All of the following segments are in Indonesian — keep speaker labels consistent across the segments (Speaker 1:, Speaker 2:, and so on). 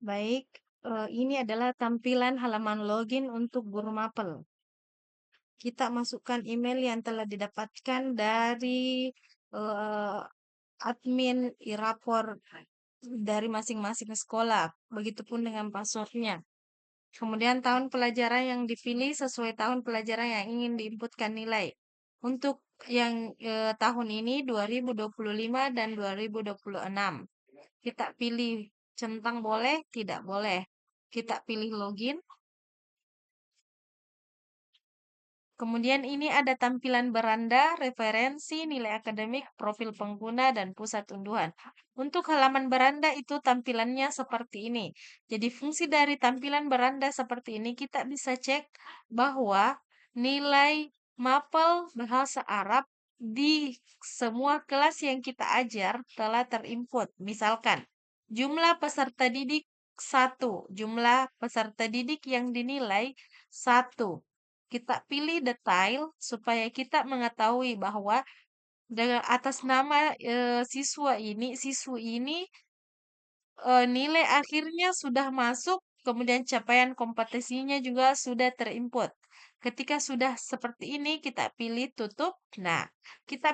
Speaker 1: Baik, ini adalah tampilan halaman login untuk guru mapel. Kita masukkan email yang telah didapatkan dari eh, admin e-rapor dari masing-masing sekolah. Begitupun dengan passwordnya. Kemudian tahun pelajaran yang dipilih sesuai tahun pelajaran yang ingin diinputkan nilai. Untuk yang tahun ini 2025 dan 2026. Kita pilih centang boleh, tidak boleh. Kita pilih login. Kemudian ini ada tampilan beranda, referensi, nilai akademik, profil pengguna, dan pusat unduhan. Untuk halaman beranda itu tampilannya seperti ini. Jadi fungsi dari tampilan beranda seperti ini kita bisa cek bahwa nilai mapel bahasa Arab di semua kelas yang kita ajar telah terinput. Misalkan jumlah peserta didik 1, jumlah peserta didik yang dinilai 1. Kita pilih detail supaya kita mengetahui bahwa dengan atas nama siswi ini nilai akhirnya sudah masuk, kemudian capaian kompetensinya juga sudah terinput. Ketika sudah seperti ini, kita pilih tutup. Nah, kita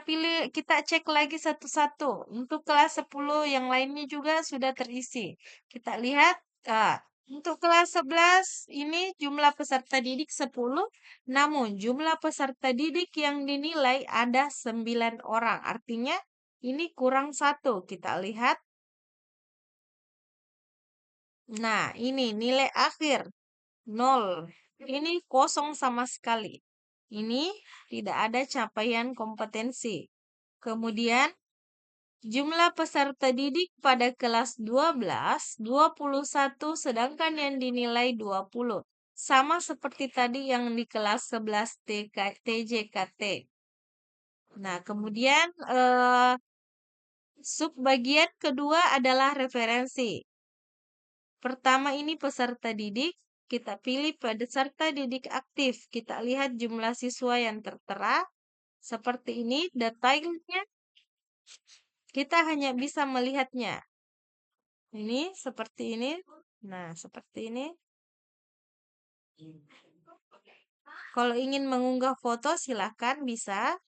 Speaker 1: cek lagi satu-satu. Untuk kelas 10 yang lainnya juga sudah terisi. Kita lihat, untuk kelas 11 ini jumlah peserta didik 10, namun jumlah peserta didik yang dinilai ada 9 orang. Artinya ini kurang satu. Kita lihat. Nah, ini nilai akhir 0. Ini kosong sama sekali. Ini tidak ada capaian kompetensi. Kemudian, jumlah peserta didik pada kelas 12, 21, sedangkan yang dinilai 20. Sama seperti tadi yang di kelas 11 TJKT. Nah, kemudian subbagian kedua adalah referensi. Pertama ini peserta didik, kita pilih peserta didik aktif. Kita lihat jumlah siswa yang tertera. Seperti ini, detailnya kita hanya bisa melihatnya. Ini seperti ini. Nah, seperti ini. Kalau ingin mengunggah foto, silahkan bisa.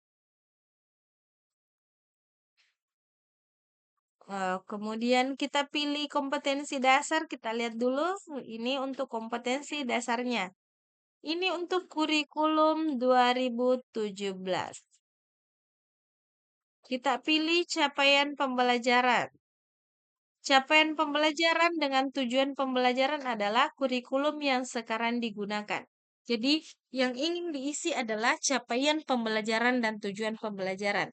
Speaker 1: Kemudian kita pilih kompetensi dasar. Kita lihat dulu. Ini untuk kompetensi dasarnya. Ini untuk kurikulum 2017. Kita pilih capaian pembelajaran. Capaian pembelajaran dengan tujuan pembelajaran adalah kurikulum yang sekarang digunakan. Jadi, yang ingin diisi adalah capaian pembelajaran dan tujuan pembelajaran.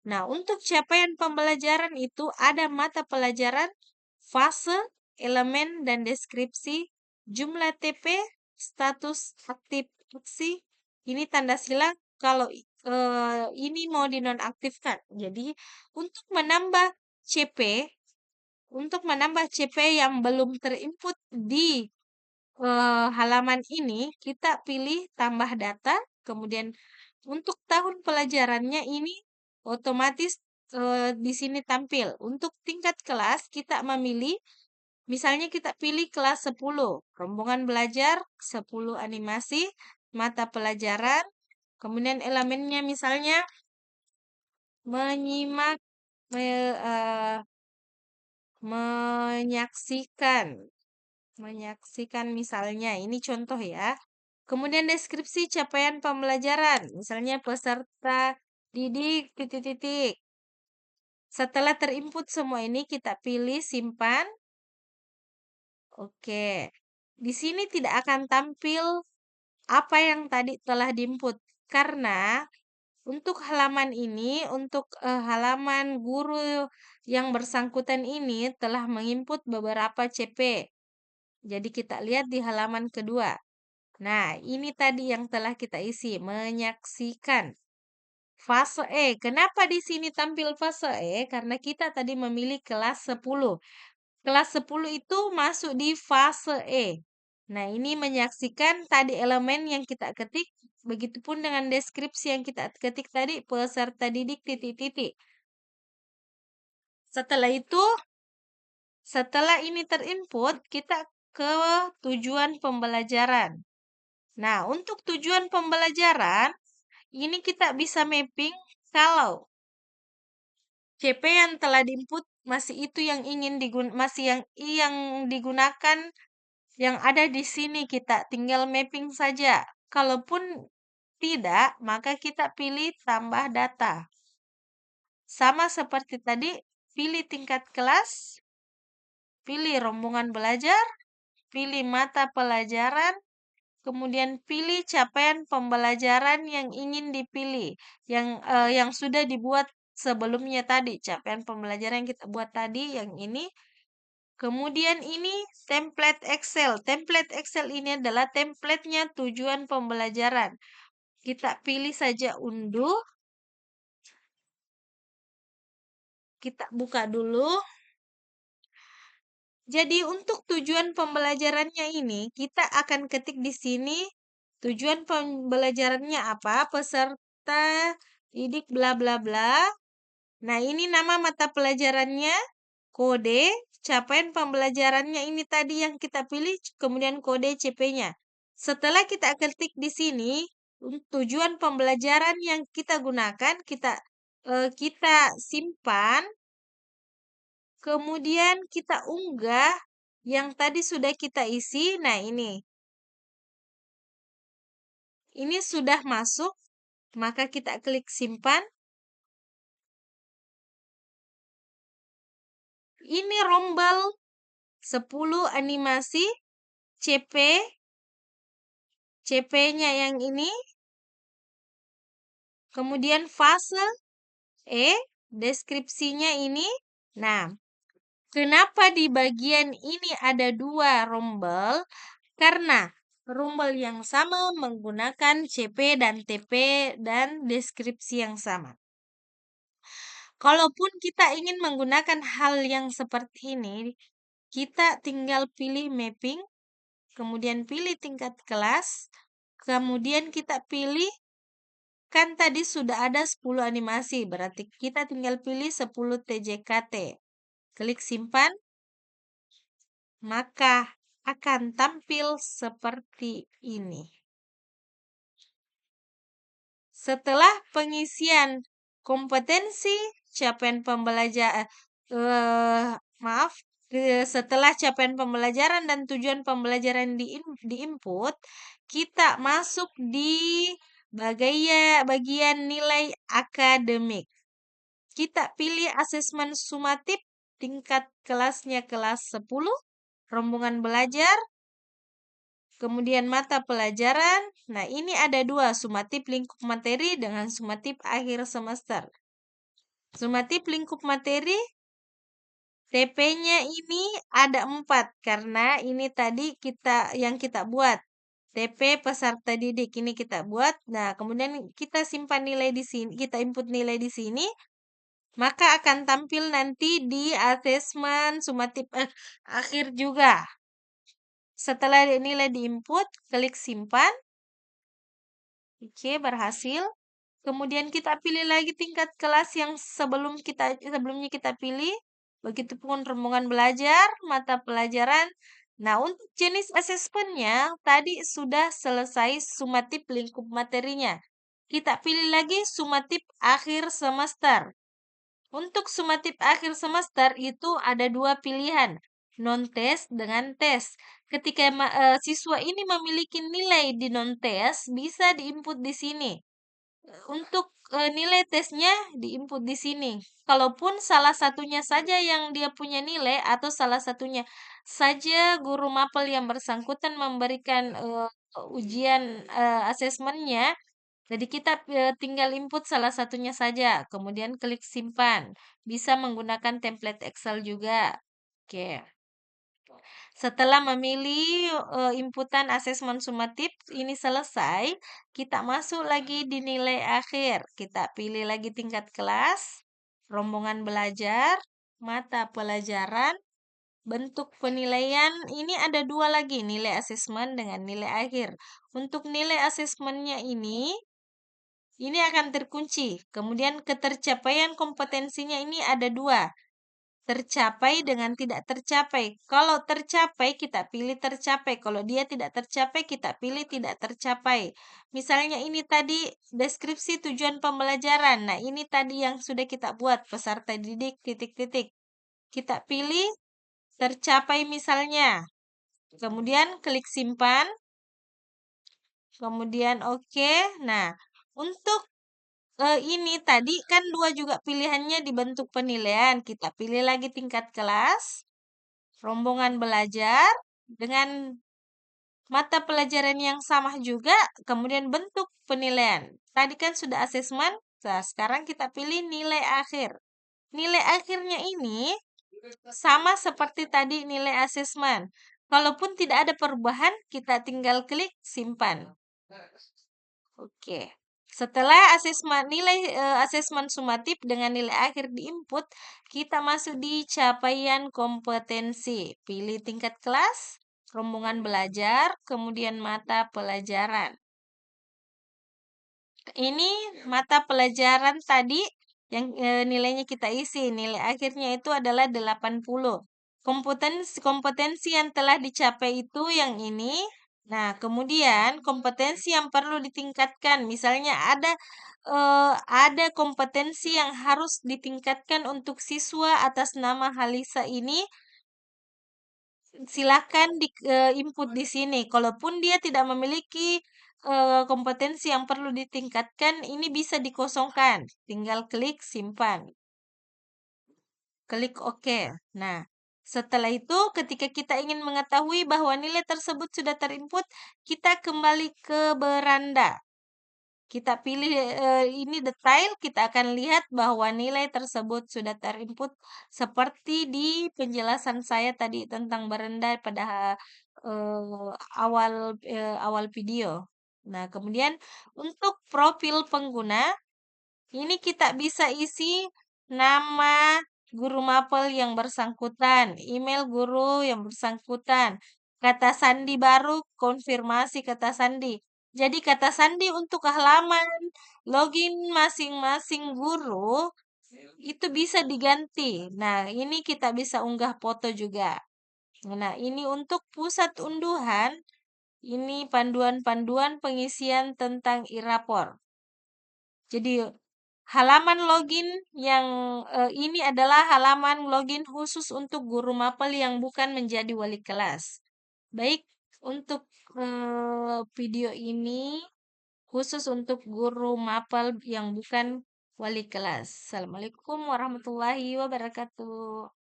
Speaker 1: Nah, untuk capaian pembelajaran itu ada mata pelajaran, fase, elemen, dan deskripsi, jumlah TP, status aktif aksi. Ini tanda silang kalau ini mau dinonaktifkan. Jadi, untuk menambah CP, yang belum terinput di halaman ini, kita pilih tambah data, kemudian untuk tahun pelajarannya ini otomatis di sini tampil. Untuk tingkat kelas, kita memilih, misalnya kita pilih kelas 10, rombongan belajar, 10 animasi, mata pelajaran, kemudian elemennya misalnya menyimak, eh, menyaksikan. Menyaksikan misalnya, ini contoh ya. Kemudian deskripsi capaian pembelajaran, misalnya peserta didik titik-titik. Setelah terinput semua ini kita pilih simpan. Oke. Di sini tidak akan tampil apa yang tadi telah diinput karena untuk halaman ini, untuk halaman guru yang bersangkutan ini telah menginput beberapa CP. Jadi kita lihat di halaman kedua. Nah, ini tadi yang telah kita isi, menyaksikan. Fase E. Kenapa di sini tampil fase E? Karena kita tadi memilih kelas 10. Kelas 10 itu masuk di fase E. Nah, ini menyaksikan tadi elemen yang kita ketik. Begitupun dengan deskripsi yang kita ketik tadi, peserta didik titik-titik. Setelah itu, Setelah ini terinput, kita ke tujuan pembelajaran. Nah, untuk tujuan pembelajaran, ini kita bisa mapping kalau CP yang telah diinput masih itu yang masih yang digunakan yang ada di sini, kita tinggal mapping saja. Kalaupun tidak, maka kita pilih tambah data. Sama seperti tadi, pilih tingkat kelas, pilih rombongan belajar, pilih mata pelajaran, kemudian pilih capaian pembelajaran yang ingin dipilih, yang sudah dibuat sebelumnya tadi, capaian pembelajaran yang kita buat tadi, yang ini. Kemudian ini template Excel. Template Excel ini adalah templatenya tujuan pembelajaran. Kita pilih saja unduh. Kita buka dulu. Jadi untuk tujuan pembelajarannya ini, kita akan ketik di sini tujuan pembelajarannya apa, peserta didik bla bla bla. Nah, ini nama mata pelajarannya, kode, capaian pembelajarannya ini tadi yang kita pilih, kemudian kode CP-nya. Setelah kita ketik di sini, tujuan pembelajaran yang kita gunakan, kita simpan. Kemudian kita unggah yang tadi sudah kita isi. Nah, ini sudah masuk, maka kita klik simpan. Ini rombel 10 animasi CP-nya yang ini. Kemudian fase deskripsinya ini. Nah, kenapa di bagian ini ada 2 rombel? Karena rombel yang sama menggunakan CP dan TP dan deskripsi yang sama. Kalaupun kita ingin menggunakan hal yang seperti ini, kita tinggal pilih mapping, kemudian pilih tingkat kelas, kemudian kita pilih, kan tadi sudah ada 10 animasi, berarti kita tinggal pilih 10 TJKT. Klik simpan, maka akan tampil seperti ini. Setelah pengisian kompetensi, capaian pembelajaran, setelah capaian pembelajaran dan tujuan pembelajaran diinput, kita masuk di bagian nilai akademik. Kita pilih asesmen sumatif, tingkat kelasnya kelas 10, rombongan belajar, kemudian mata pelajaran. Nah, ini ada 2, sumatif lingkup materi dengan sumatif akhir semester. Sumatif lingkup materi, TP-nya ini ada 4, karena ini tadi yang kita buat. TP peserta didik ini kita buat. Nah, kemudian kita simpan nilai di sini, kita input nilai di sini, maka akan tampil nanti di asesmen sumatif akhir juga. Setelah nilai diinput, klik simpan. Oke, berhasil. Kemudian kita pilih lagi tingkat kelas yang sebelumnya kita pilih. Begitupun rombongan belajar, mata pelajaran. Nah, untuk jenis asesmennya tadi sudah selesai sumatif lingkup materinya. Kita pilih lagi sumatif akhir semester. Untuk sumatif akhir semester itu ada 2 pilihan, non-tes dengan tes. Ketika siswa ini memiliki nilai di non-tes, bisa diinput di sini. Untuk nilai tesnya diinput di sini. Kalaupun salah satunya saja yang dia punya nilai atau salah satunya saja guru mapel yang bersangkutan memberikan ujian asesmennya, jadi kita tinggal input salah satunya saja, kemudian klik simpan. Bisa menggunakan template Excel juga. Oke. Setelah memilih inputan asesmen sumatif ini selesai, kita masuk lagi di nilai akhir. Kita pilih lagi tingkat kelas, rombongan belajar, mata pelajaran, bentuk penilaian. Ini ada 2 lagi, nilai asesmen dengan nilai akhir. Untuk nilai asesmennya ini akan terkunci. Kemudian ketercapaian kompetensinya ini ada 2. tercapai dengan tidak tercapai. Kalau tercapai, kita pilih tercapai. Kalau dia tidak tercapai, kita pilih tidak tercapai. Misalnya ini tadi deskripsi tujuan pembelajaran. Nah, ini tadi yang sudah kita buat, peserta didik, titik-titik. Kita pilih tercapai misalnya. Kemudian klik simpan. Kemudian oke. Nah, untuk ini tadi kan dua juga pilihannya di bentuk penilaian. Kita pilih lagi tingkat kelas, rombongan belajar, dengan mata pelajaran yang sama juga, kemudian bentuk penilaian. Tadi kan sudah asesmen, nah sekarang kita pilih nilai akhir. Nilai akhirnya ini sama seperti tadi nilai asesmen. Kalaupun tidak ada perubahan, kita tinggal klik simpan. Oke. Setelah asesmen nilai asesmen sumatif dengan nilai akhir diinput, kita masuk di capaian kompetensi. Pilih tingkat kelas, rombongan belajar, kemudian mata pelajaran. Ini mata pelajaran tadi yang nilainya kita isi. Nilai akhirnya itu adalah 80. Kompetensi kompetensi yang telah dicapai itu yang ini. Nah, kemudian kompetensi yang perlu ditingkatkan, misalnya ada kompetensi yang harus ditingkatkan untuk siswa atas nama Halisa ini, silakan di input di sini. Kalaupun dia tidak memiliki kompetensi yang perlu ditingkatkan, ini bisa dikosongkan. Tinggal klik simpan. Klik OK. Nah, setelah itu ketika kita ingin mengetahui bahwa nilai tersebut sudah terinput, kita kembali ke beranda. Kita pilih ini detail, kita akan lihat bahwa nilai tersebut sudah terinput seperti di penjelasan saya tadi tentang beranda pada eh, awal video. Nah, kemudian untuk profil pengguna, ini kita bisa isi nama guru mapel yang bersangkutan, email guru yang bersangkutan, kata sandi baru, konfirmasi kata sandi. Jadi kata sandi untuk halaman login masing-masing guru itu bisa diganti. Nah, ini kita bisa unggah foto juga. Nah, ini untuk pusat unduhan, ini panduan-panduan pengisian tentang e-rapor. Jadi halaman login yang ini adalah halaman login khusus untuk guru mapel yang bukan menjadi wali kelas. Baik, untuk video ini khusus untuk guru mapel yang bukan wali kelas. Assalamualaikum warahmatullahi wabarakatuh.